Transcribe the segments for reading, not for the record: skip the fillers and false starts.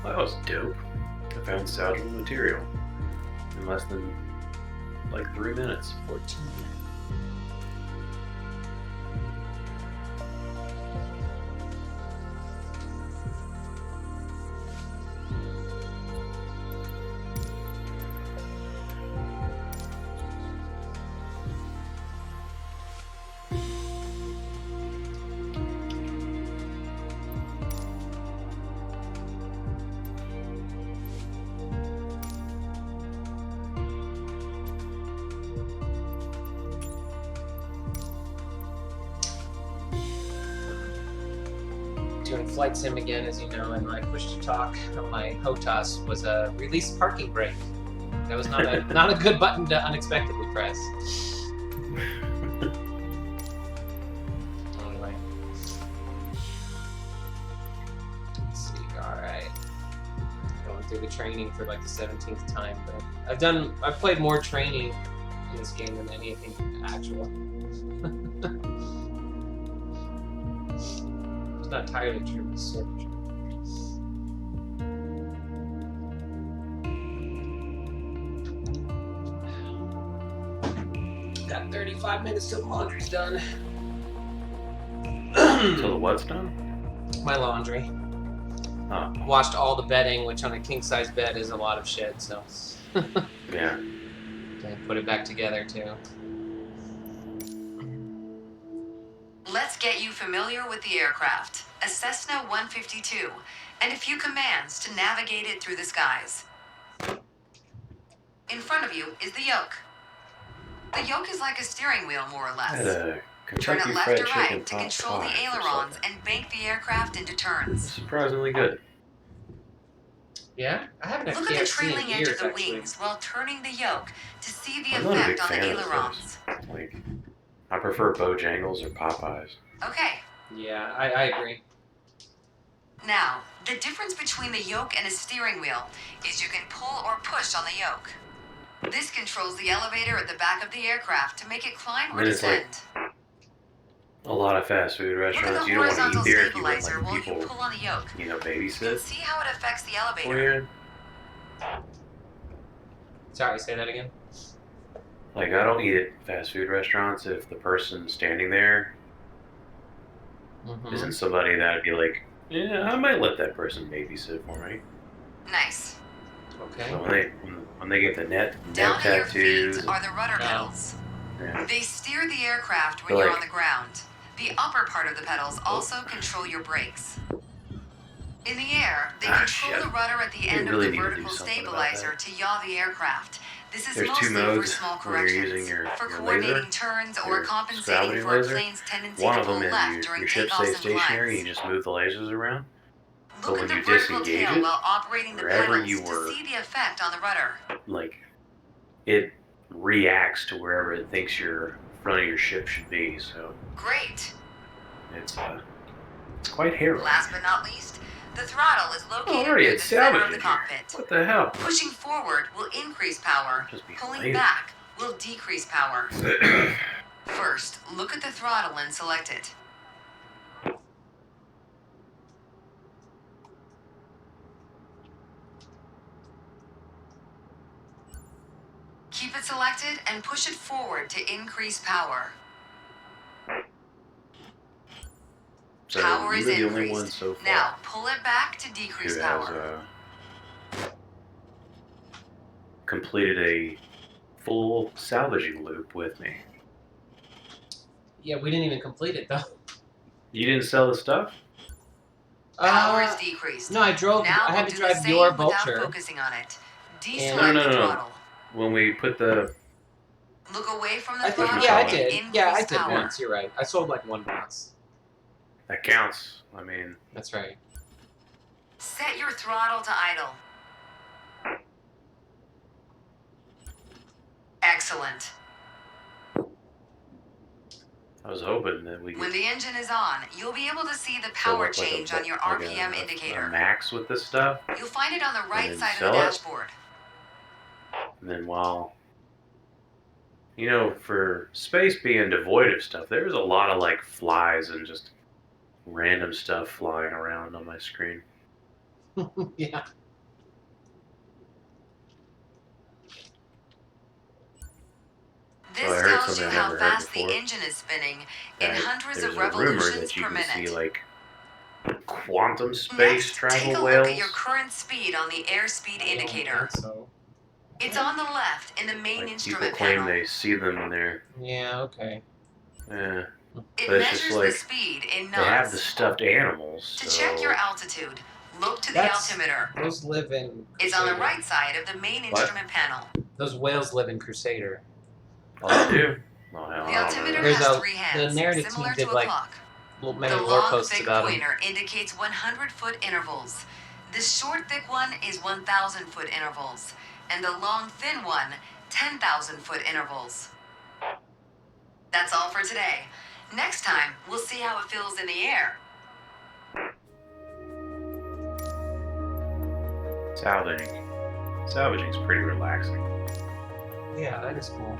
That was dope. I found salvageable material in less than like 3 minutes. 14. Doing flight sim again, as you know, and my push to talk on my HOTAS was a release parking brake. That was not a not a good button to unexpectedly press. Anyway, let's see. All right, going through the training for like the 17th time, but I've played more training in this game than anything actual. It's not entirely true, but sort of true. Got 35 minutes till the laundry's done. Till the what's done? My laundry. Oh. Washed all the bedding, which on a king-size bed is a lot of shit, so... Yeah. Okay, put it back together, too. Let's get you familiar with the aircraft, a Cessna 152, and a few commands to navigate it through the skies. In front of you is the yoke. The yoke is like a steering wheel, more or I had less. a Turn Kentucky it left Fried or Chicken right to pot control the pie or ailerons something. and bank the aircraft into It's turns. surprisingly good. Yeah? I haven't had Look at the KFC trailing in edge years, of the actually. wings while turning the yoke to see the I'm not a big effect on the fan of ailerons. those. Like, I prefer Bojangles or Popeyes. Okay, Yeah, I agree. now, the difference between the yoke and a steering wheel is you can pull or push on the yoke. This controls the elevator at the back of the aircraft to make it climb or And it's like descend. a lot of fast food Look at restaurants, the you don't want to horizontal eat there if you let stabilizer like while you people, pull on the yoke. You can babysit see how it affects the for elevator. you. Sorry, say that again? Like, I don't eat at fast food restaurants if the person standing there Mm-hmm. isn't somebody that'd be like, yeah, I might let that person babysit for me. Nice. Okay. So when they get the net Down at your tattoos, feet are the rudder No. pedals. yeah, They steer the aircraft when They're you're like- on the ground. The upper part of the pedals also control your brakes. In the air, they Ah, control shit. the rudder at the They end really of need the to do vertical something about stabilizer that. to yaw the aircraft. This is There's two mostly for modes small when you're corrections, using your for laser, coordinating turns or your compensating gravity for a laser. plane's tendency One to of pull them is left during your ship takeoffs stays and stationary, you climbs. just move the lasers around. Look when at the you vertical disengage tail it, while operating the wherever pedals you to were- see the effect on the rudder. Like, it reacts to wherever it thinks your front of your ship should be. So Great. it's quite harrowing. Last but not least, the throttle is located already near had the center salvage of the in here. cockpit. What the hell? Pushing forward will increase power. Just be Pulling lazy. back will decrease power. First, look at the throttle and select it. Keep it selected and push it forward to increase power. So Power you is were the only increased. one so far Now, pull it back to who decrease has power. completed a full salvaging loop with me. Yeah, we didn't even complete it, though. You didn't sell the stuff? Power is decreased. No, I drove. Now I had we'll to do the drive same your without Vulture. focusing on it. Deselect No, no, the no. throttle. When we put the Look away from the I think, throttle yeah, I and did. increase Yeah, I did power. once. You're right. I sold like one box. that counts. I mean, That's right. Set your throttle to idle. Excellent. I was hoping that we When could the engine is on, you'll be able to see the fill power up like change a, on your like RPM a indicator. max with this stuff, You'll find it on the right then side of sell the it. dashboard. and then while for space being devoid of stuff, there's a lot of like flies and just random stuff flying around on my screen. Yeah. So This I heard tells something you I've how never heard fast the before. engine is spinning in That hundreds there's of a rumor revolutions that you per can see minute. like quantum space Next, travel take a whales. look at your current speed on the airspeed I don't indicator. think so. It's on the left in the main Like people instrument claim panel. they see them in there. Yeah, okay. Yeah, It but it's just measures the like speed in they have the knots. stuffed animals. To So check your altitude, look to the That's- altimeter. Those live in It's on the Crusader. right side of the main What? instrument panel. Those whales live in Crusader. oh, they do. Oh, hell, The I don't altimeter know. There's has a- 3 the hands, narrative similar team to did, a like, clock. Many The lore long, posts thick about them. pointer indicates 100-foot intervals. The short, thick one is 1,000-foot intervals. And the long, thin one, 10,000-foot intervals. That's all for today. Next time, we'll see how it feels in the air. Salvaging. Salvaging's pretty relaxing. Yeah, that is cool.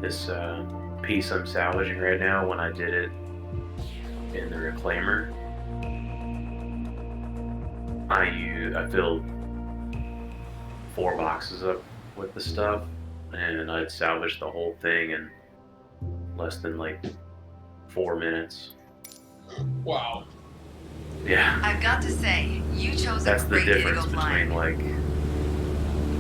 This piece I'm salvaging right now, when I did it in the reclaimer, I filled 4 boxes up with the stuff, and I'd salvaged the whole thing in less than like 4 minutes. Wow. Yeah, I've got to say, you chose that's a the great day to difference go flying. between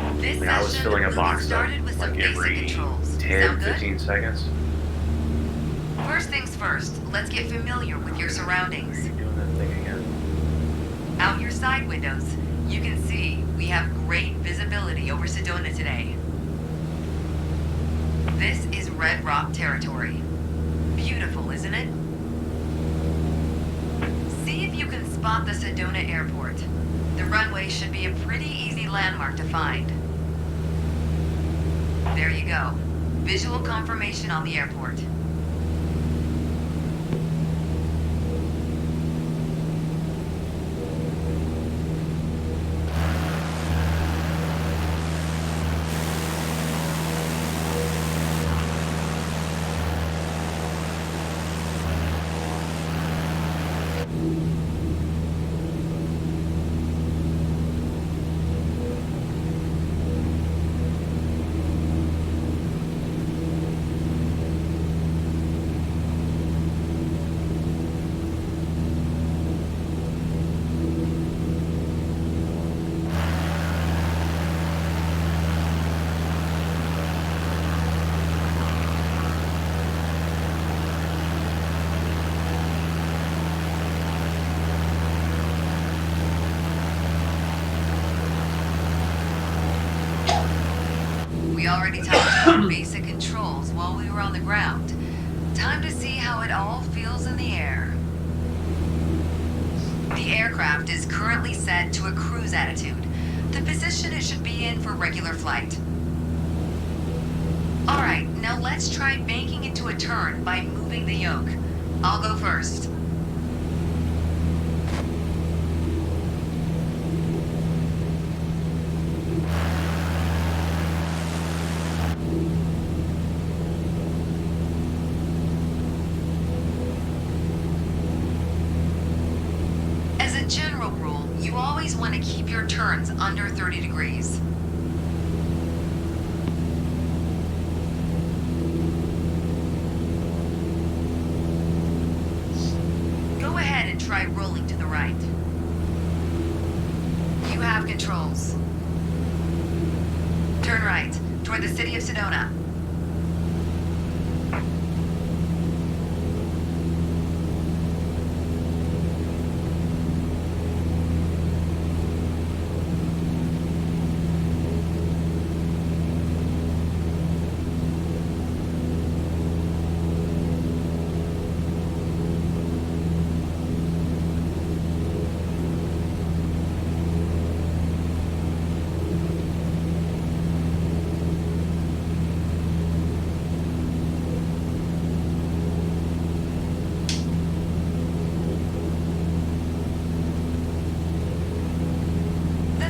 like This I was session, filling a we'll box get up started with some like basic every controls. 10, Sound good? 15 seconds. First things first, let's get familiar with your surroundings. You're doing that thing again. Out your side windows, you can see we have great visibility over Sedona today. This is Red Rock territory. Beautiful, isn't it? See if you can spot the Sedona airport. The runway should be a pretty easy landmark to find. There you go. Visual confirmation on the airport. We already talked about basic controls while we were on the ground. Time to see how it all feels in the air. The aircraft is currently set to a cruise attitude, the position it should be in for regular flight. Alright, now let's try banking into a turn by moving the yoke. I'll go first. As a general rule, you always want to keep your turns under 30 degrees. Go ahead and try rolling to the right. You have controls. Turn right, toward the city of Sedona.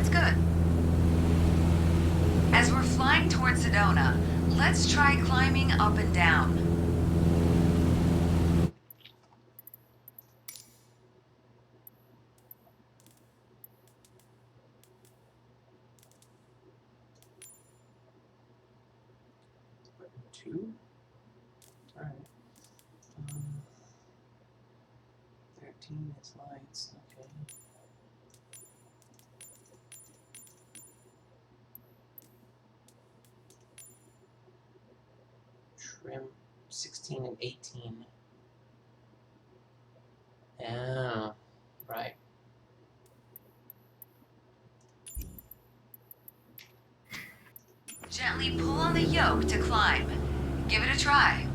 That's good. As we're flying towards Sedona, let's try climbing up and down. Two. All right. 13 is lights. Okay. Trim 16 and 18. Oh, right. Gently pull on the yoke to climb. Give it a try.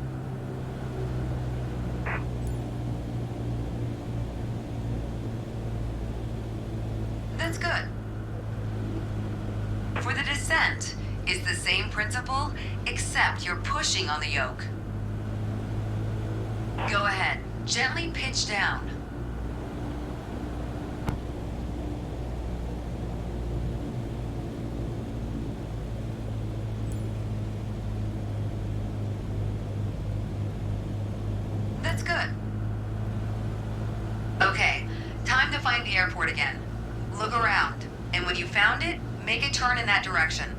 That's good. For the descent, it's the same principle, except you're pushing on the yoke. Go ahead, gently pitch down. That's good. Okay, time to find the airport again. Look around, and when you found it, make a turn in that direction.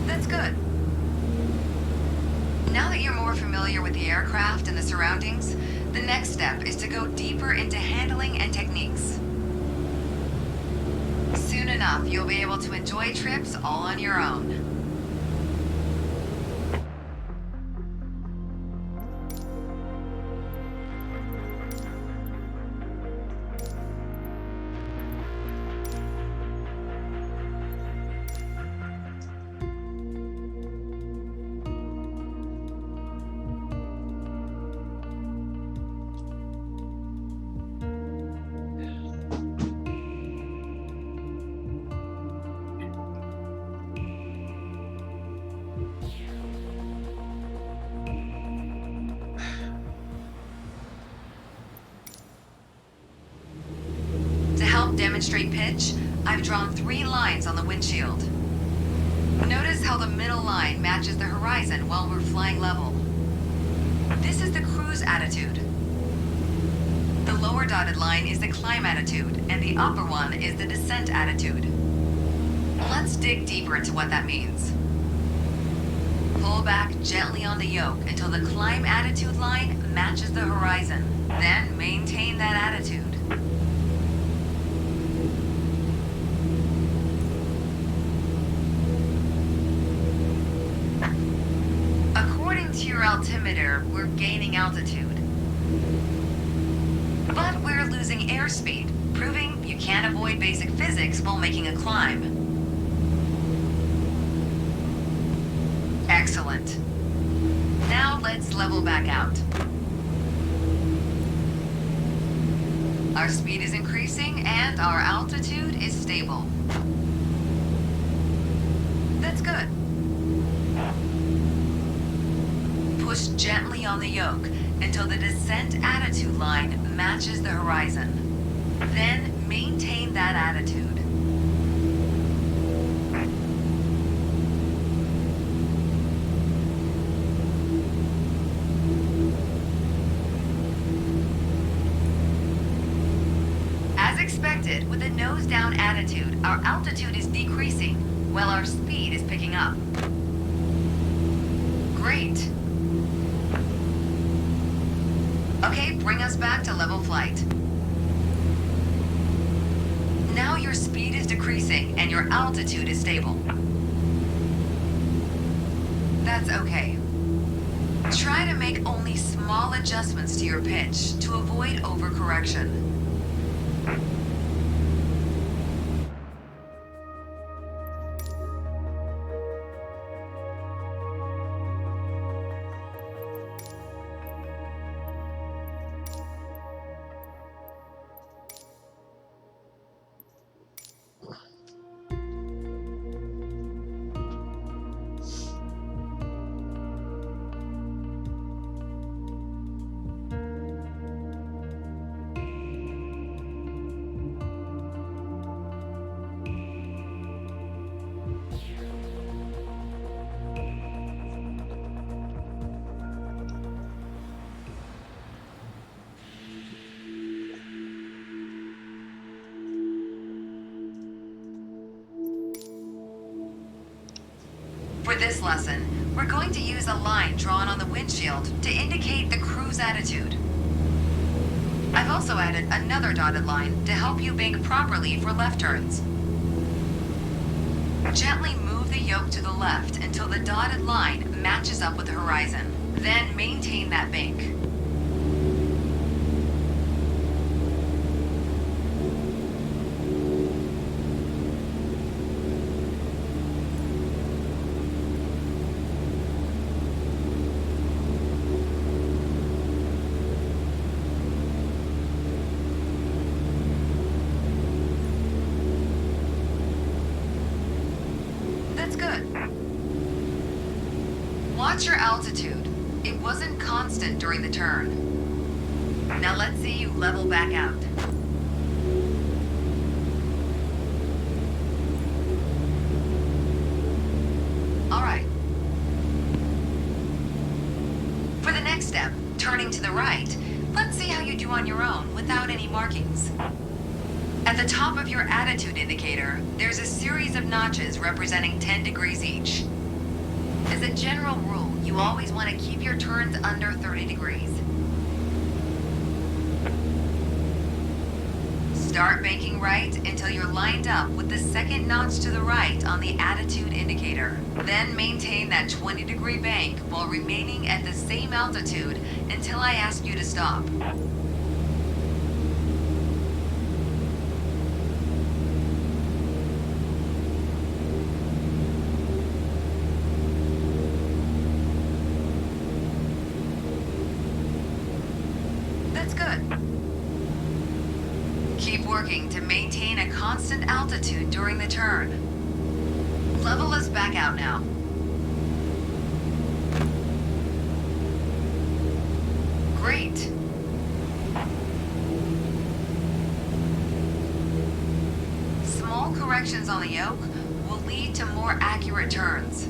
That's good. Now that you're more familiar with the aircraft and the surroundings, the next step is to go deeper into handling and techniques. Soon enough, you'll be able to enjoy trips all on your own. To help demonstrate pitch, I've drawn 3 lines on the windshield. Notice how the middle line matches the horizon while we're flying level. This is the cruise attitude. The lower dotted line is the climb attitude, and the upper one is the descent attitude. Let's dig deeper into what that means. Pull back gently on the yoke until the climb attitude line matches the horizon. Then maintain that attitude. According to your altimeter, we're gaining altitude. But we're losing airspeed, proving you can't avoid basic physics while making a climb. Excellent. Now let's level back out. Our speed is increasing and our altitude is stable. That's good. Push gently on the yoke until the descent attitude line matches the horizon. Then maintain that attitude. As expected, with a nose-down attitude, our altitude is decreasing, while our speed is picking up. Great. Okay, bring us back to level flight. Now your speed is decreasing and your altitude is stable. That's okay. Try to make only small adjustments to your pitch to avoid overcorrection. For this lesson, we're going to use a line drawn on the windshield to indicate the cruise attitude. I've also added another dotted line to help you bank properly for left turns. Gently move the yoke to the left until the dotted line matches up with the horizon. Then maintain that bank. That's good. Watch your altitude. It wasn't constant during the turn. Now let's see you level back out. All right. For the next step, turning to the right, let's see how you do on your own without any markings. At the top of your attitude indicator, there's a series of notches representing 10 degrees each. As a general rule, you always want to keep your turns under 30 degrees. Start banking right until you're lined up with the second notch to the right on the attitude indicator. Then maintain that 20-degree bank while remaining at the same altitude until I ask you to stop. That's good. Keep working to maintain a constant altitude during the turn. Level us back out now. Great. Small corrections on the yoke will lead to more accurate turns.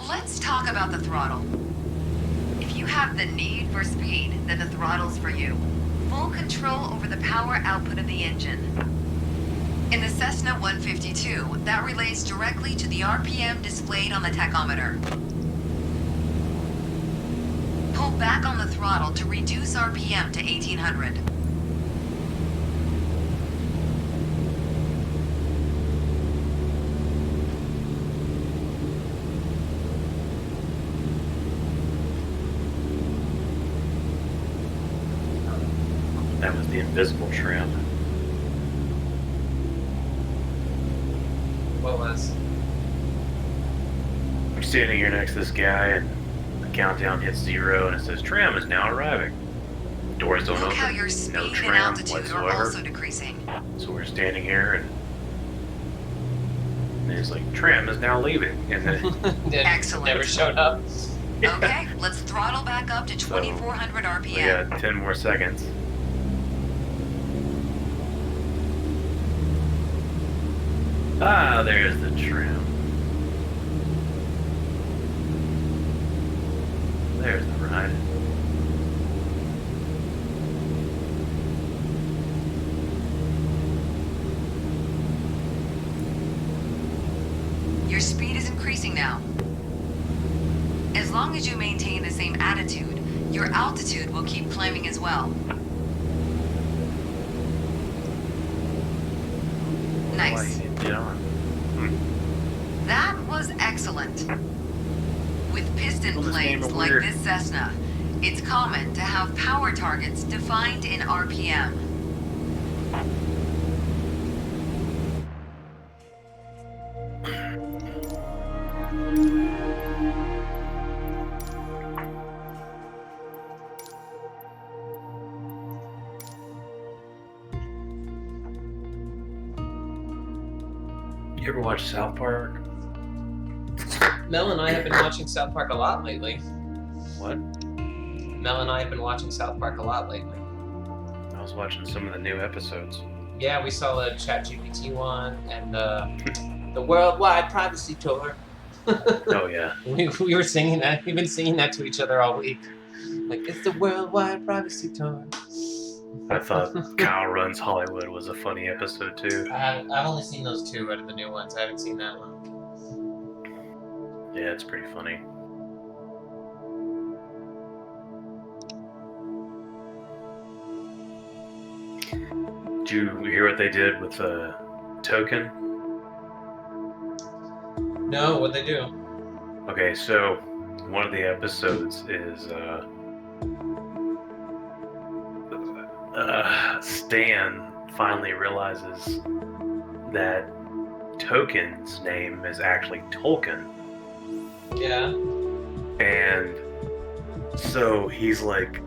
Let's talk about the throttle. If you have the need for speed, then the throttle's for you. Full control over the power output of the engine. In the Cessna 152, that relates directly to the RPM displayed on the tachometer. back on the throttle to reduce RPM to 1800. That was the invisible trim. What was? I'm standing here next to this guy, and the countdown hits 0, and it says tram is now arriving. Doors don't Look open. how your speed No and tram altitude are whatsoever. also decreasing. So we're standing here, and it's like tram is now leaving, and then Excellent. Never showed up. Okay, let's throttle back up to 2400 we RPM. got 10 more seconds. Ah, there's the tram. There's the ride. Your speed is increasing now. As long as you maintain the same attitude, your altitude will keep climbing as well. Why Nice. you didn't get on? That was excellent. With piston Well, this game planes is like weird. this Cessna, it's common to have power targets defined in RPM. You ever watch South Park? Mel and I have been watching South Park a lot lately. What? Mel and I have been watching South Park a lot lately. I was watching some of the new episodes. Yeah, we saw the ChatGPT one and the Worldwide Privacy Tour. Oh yeah. We were singing that. We've been singing that to each other all week. Like, it's the Worldwide Privacy Tour. I thought Kyle Runs Hollywood was a funny episode too. I've only seen those two out of the new ones. I haven't seen that one. Yeah, it's pretty funny. Did you hear what they did with Token? No, what'd they do? Okay, so one of the episodes is Stan finally realizes that Token's name is actually Tolkien. Yeah. And so he's like,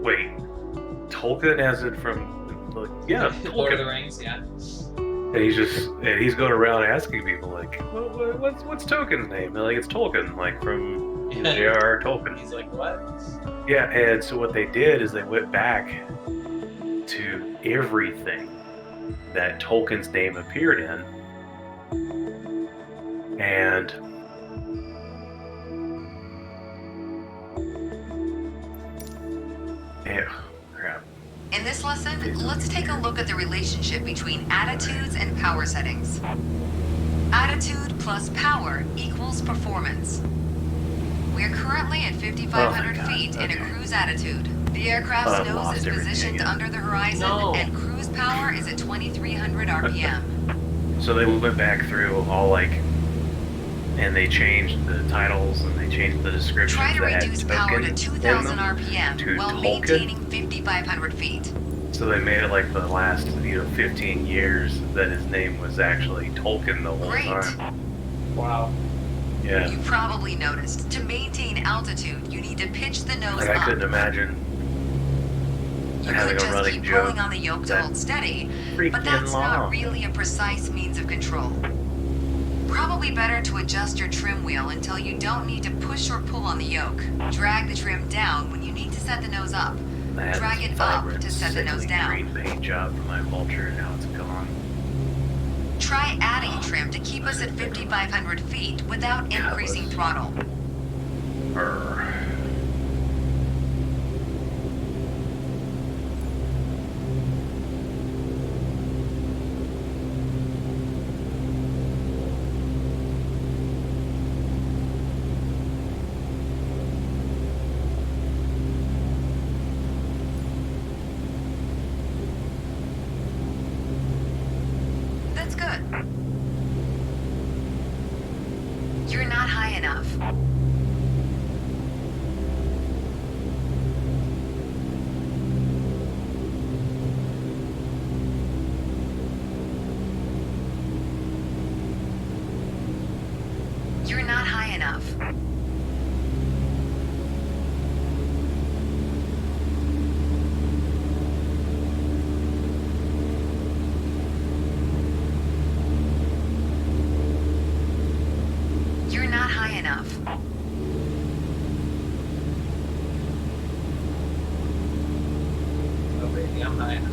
wait, Tolkien as in from, like, yeah, Lord of the Tolkien. Rings, yeah. And he's going around asking people, like, what's Tolkien's name? They're like, it's Tolkien, like from J.R.R. Tolkien. He's like, what? Yeah, and so what they did is they went back to everything that Tolkien's name appeared in, and crap. In this lesson, let's take a look at the relationship between attitudes and power settings. Attitude plus power equals performance. We're currently at 5,500 God, feet in a okay. cruise attitude. The aircraft's I've nose lost is everything positioned again. under the horizon, No. and cruise power is at 2,300 RPM. So they went back through all and they changed the titles and they changed the descriptions Try to that had reduce power to Tolkien 2,000 in them. RPM to while Tolkien. maintaining 5,500 feet. So they made it like the last 15 years that his name was actually Tolkien the whole Great. time. Wow. Yeah. You probably noticed, to maintain altitude, you need to pitch the nose Like I up. couldn't imagine You having could a just running keep joke pulling on the yoke to that hold steady, freaking but that's long. not really a precise means of control. Probably better to adjust your trim wheel until you don't need to push or pull on the yoke. Drag the trim down when you need to set the nose up. That Drag it up vibrant, to set the nose sickly down. green paint job for my Vulture, now it's gone. Try adding trim to keep us at 5,500 feet without increasing throttle. Brr. You're not high enough. You're not high enough. You're not high enough. Oh, baby, I'm high enough.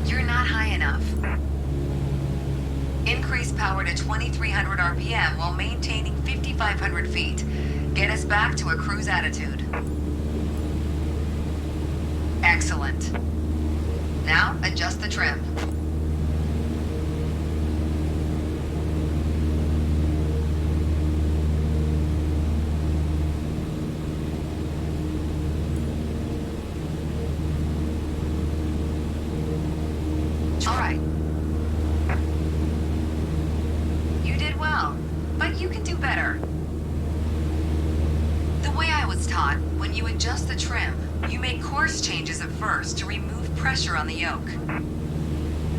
You're not high enough. Increase power to 2300 RPM while maintaining 5500 feet. Get us back to a cruise attitude. Excellent. Now, adjust the trim. All right. You did well, but you can do better. The way I was taught, when you adjust the trim, you make course changes at first to remove pressure on the yoke.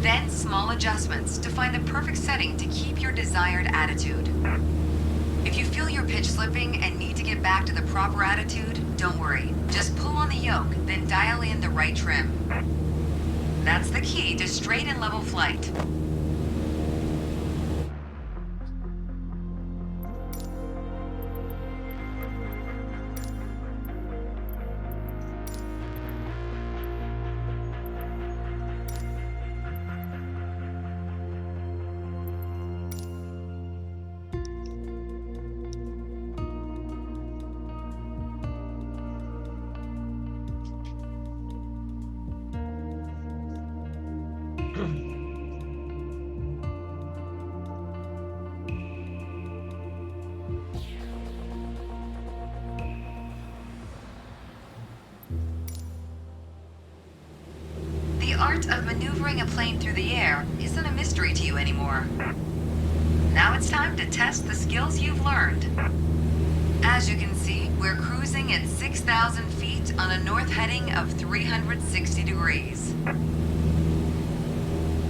Then small adjustments to find the perfect setting to keep your desired attitude. If you feel your pitch slipping and need to get back to the proper attitude, don't worry. Just pull on the yoke, then dial in the right trim. That's the key to straight and level flight. The art of maneuvering a plane through the air isn't a mystery to you anymore. Now it's time to test the skills you've learned. As you can see, we're cruising at 6,000 feet on a north heading of 360 degrees.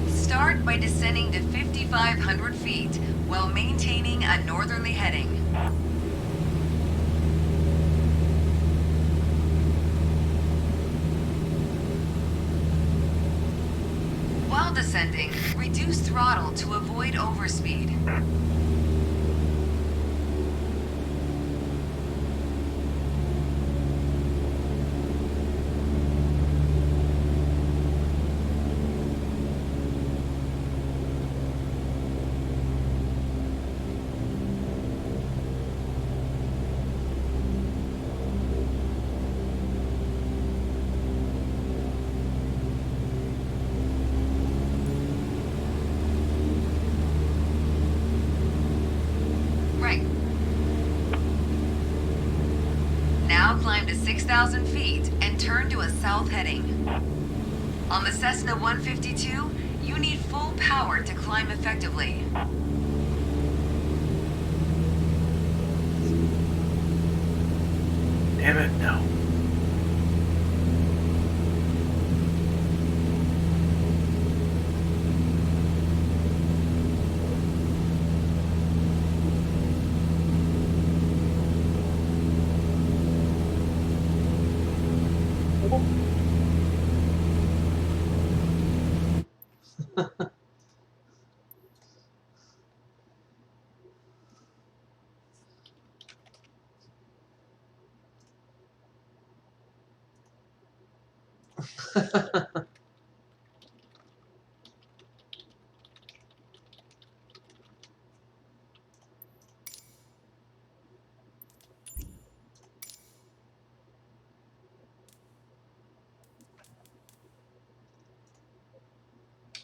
Start by descending to 5,500 feet while maintaining a northerly heading. While descending, reduce throttle to avoid overspeed. Right. Now climb to 6,000 feet and turn to a south heading. On the Cessna 152, you need full power to climb effectively. Damn it, no.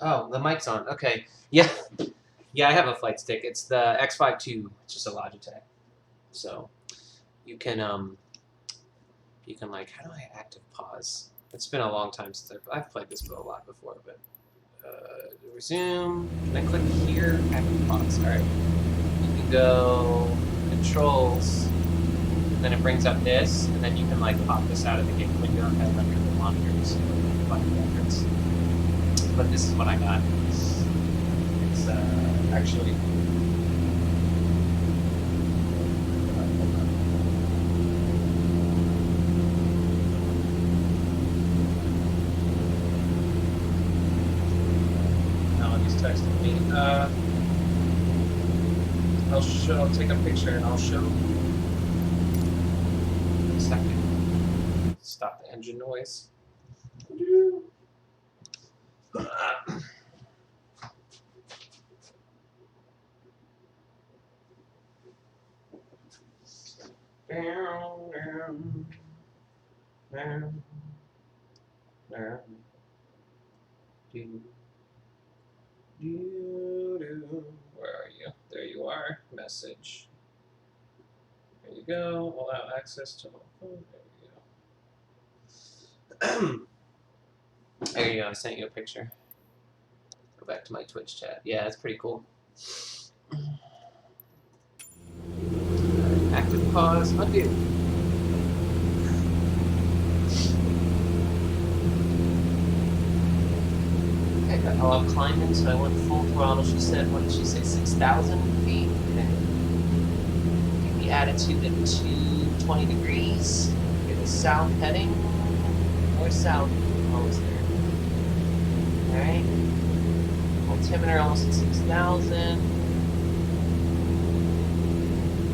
Oh, the mic's on. Okay. Yeah. Yeah, I have a flight stick. It's the X52. It's just a Logitech. So you can You can like, how do I active pause? It's been a long time since I've played this boat a lot before, but resume. Can I click here? Active pause. All right. You can go controls. Then it brings up this, and then you can like pop this out of the game window and have under the monitors, button records. But this is what I got. It's actually. Melody's texting me. I'll take a picture and I'll show. Second. Stop the engine noise. Where are you? There you are. Message. There you go. Allow access to my phone. There you go. There you go. I sent you a picture. Go back to my Twitch chat. Yeah, it's pretty cool. Active pause. Undo. Okay, I love climbing, so I went full throttle. She said, what did she say? 6,000 feet. Okay. Get the attitude at 220 degrees. Get the south heading. North south. Almost there. Alright. Altimeter almost at 6,000.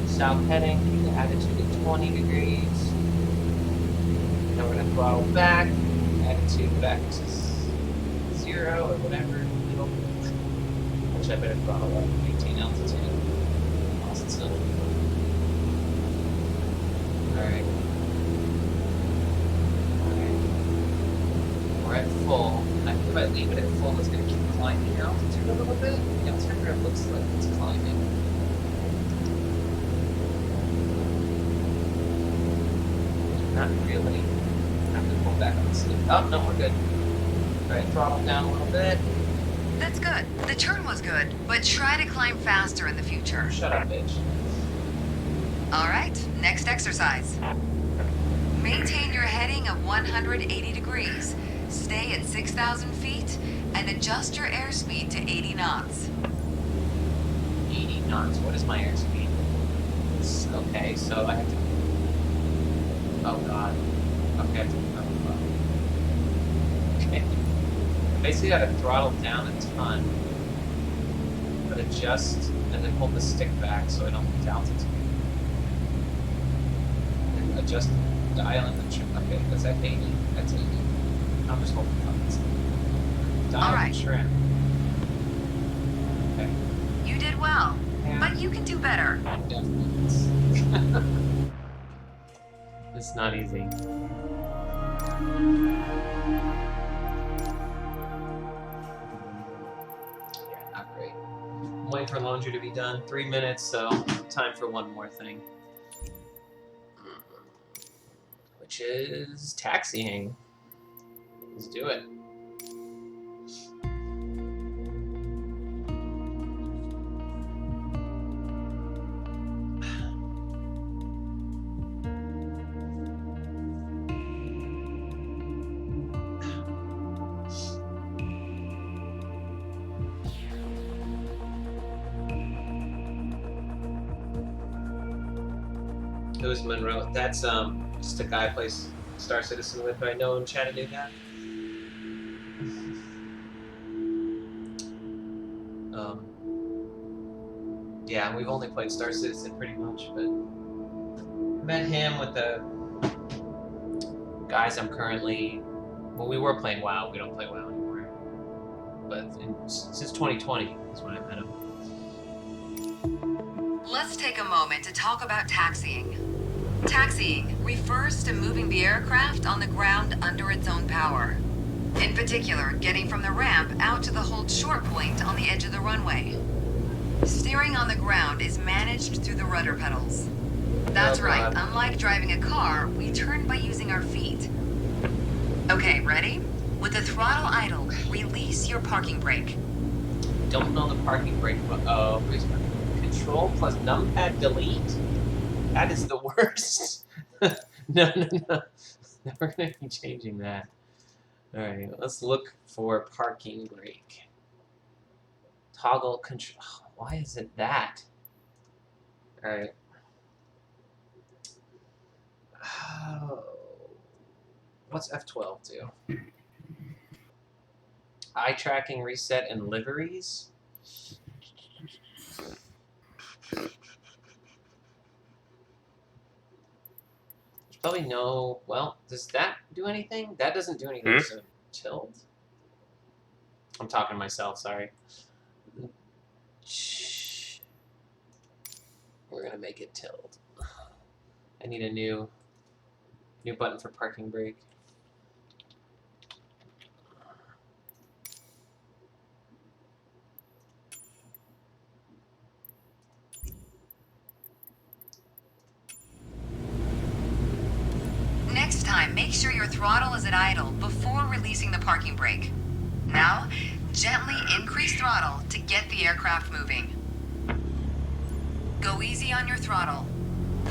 South heading. Keep the attitude at 20 degrees. Now we're gonna throttle back. Attitude back to 0 or whatever. Actually, I better throttle up. 18 altitude. Awesome. Alright. We're at full. If I leave it at full, it's going to keep climbing altitude a little bit. The altimeter looks like it's climbing. Not really. I have to pull back on the sleep. Oh, no, we're good. Alright, throttle down a little bit. That's good. The turn was good, but try to climb faster in the future. Shut up, bitch. All right, next exercise. Maintain your heading of 180 degrees. Stay at 6,000 feet and adjust your airspeed to 80 knots. 80 knots. What is my airspeed? Okay, so I have to. Oh god. Okay, I have to. Okay. I basically got to throttle down a ton, but adjust and then hold the stick back so I don't lose altitude. And adjust, dial in the trim. Okay, that's at 80. That's 80. I'm just holding the buttons. Dial Alright. the trim. Okay. You did well, Yeah. but you can do better. Definitely. It's not easy. Yeah, not great. I'm waiting for laundry to be done. 3 minutes, so time for one more thing. Which is taxiing. Let's do it. Who's Monroe? That's just a guy I play Star Citizen with, but I know in Chattanooga. Yeah, we've only played Star Citizen pretty much, but met him with the guys I'm currently. Well, we were playing WoW. We don't play WoW anymore. But since 2020 is when I met him. Let's take a moment to talk about taxiing. Taxiing refers to moving the aircraft on the ground under its own power. In particular, getting from the ramp out to the hold short point on the edge of the runway. Steering on the ground is managed through the rudder pedals. That's Oh, right. God. Unlike driving a car, we turn by using our feet. Okay, ready? With the throttle idle, release your parking brake. Don't know the parking brake. Oh, control plus numpad delete. That is the worst. No. We're gonna be changing that. All right, let's look for parking brake. Toggle control. Why is it that? All right. Oh. What's F12 do? Eye tracking, reset, and liveries. There's probably no. Well, does that do anything? That doesn't do anything. So tilt. I'm talking to myself. Sorry. We're gonna make it tilt. I need a new button for parking brake. Next time, make sure your throttle is at idle before releasing the parking brake. Now, gently increase throttle to get the aircraft moving. Go easy on your throttle.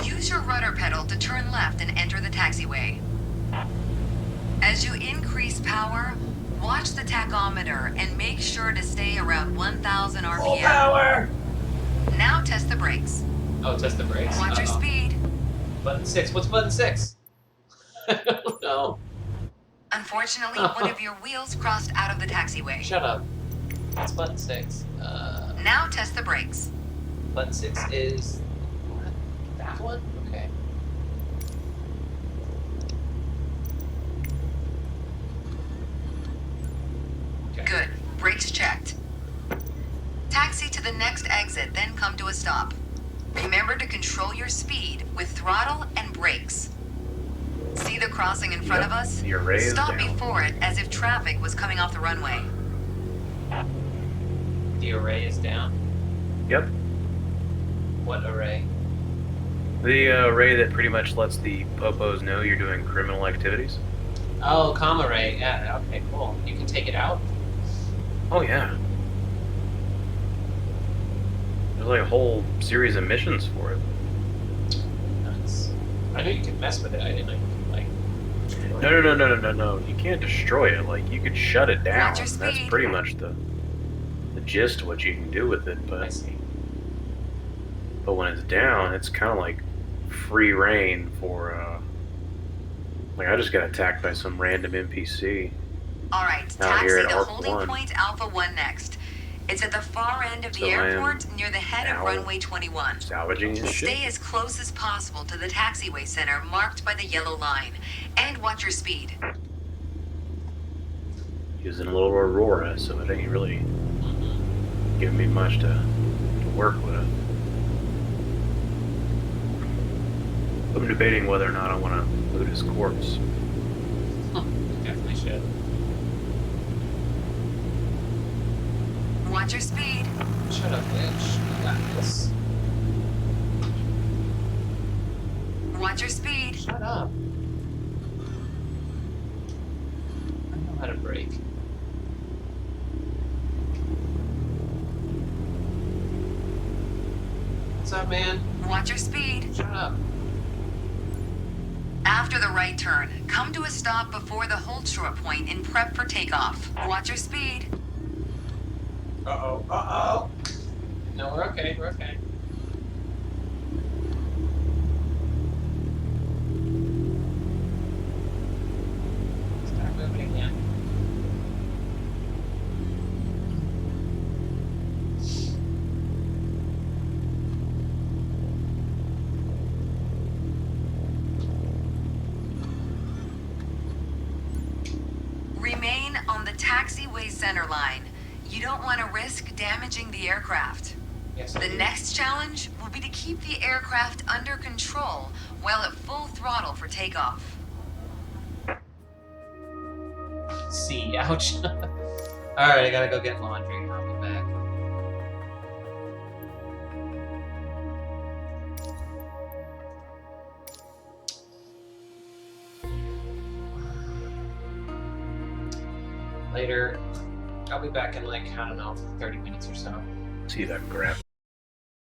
Use your rudder pedal to turn left and enter the taxiway. As you increase power, watch the tachometer and make sure to stay around 1,000 RPM. Full power! Now test the brakes. Oh, test the brakes. Watch your speed. Button 6. What's button 6? I don't know. Unfortunately, one of your wheels crossed out of the taxiway. Shut up. What's button 6? Now test the brakes. Button 6 is... What? That one? Okay. Good. Brakes checked. Taxi to the next exit, then come to a stop. Remember to control your speed with throttle and brakes. See the crossing in front of us? The array is Stop down. before it as if traffic was coming off the runway. The array is down. Yep. What array? The array that pretty much lets the popos know you're doing criminal activities. Oh, comma array. Yeah, okay, cool. You can take it out? Oh yeah. There's like a whole series of missions for it. Nice. I knew you could mess with it. I didn't know you could, like... No. You can't destroy it. Like, you could shut it down. Watch your That's speed. pretty much the gist of what you can do with it. I But see. when it's down, it's kind of like free reign for. Like, I just got attacked by some random NPC. Alright, Out here taxi at to Arc holding 1. point Alpha 1 next. It's at the far end of the So I am airport near the head of now runway 21. Salvaging his shit. Stay as close as possible to the taxiway center marked by the yellow line. And watch your speed. Using a little Aurora, so it ain't really giving me much to work with. I'm debating whether or not I want to loot his corpse. Definitely should. Watch your speed. Shut up, bitch. You got this. Watch your speed. Shut up. I know how to brake. What's up, man? Watch your speed. Shut up. After the right turn, come to a stop before the hold short point and prep for takeoff. Watch your speed. Uh-oh. Uh-oh. No, we're okay. We're okay. Start moving again. Remain on the taxiway center line. You don't want to risk damaging the aircraft. Yes. The next challenge will be to keep the aircraft under control while at full throttle for takeoff. C. Ouch. Alright, I gotta go get laundry. I'll be back. later. I'll be back in like, I don't know, 30 minutes or so. See that grab.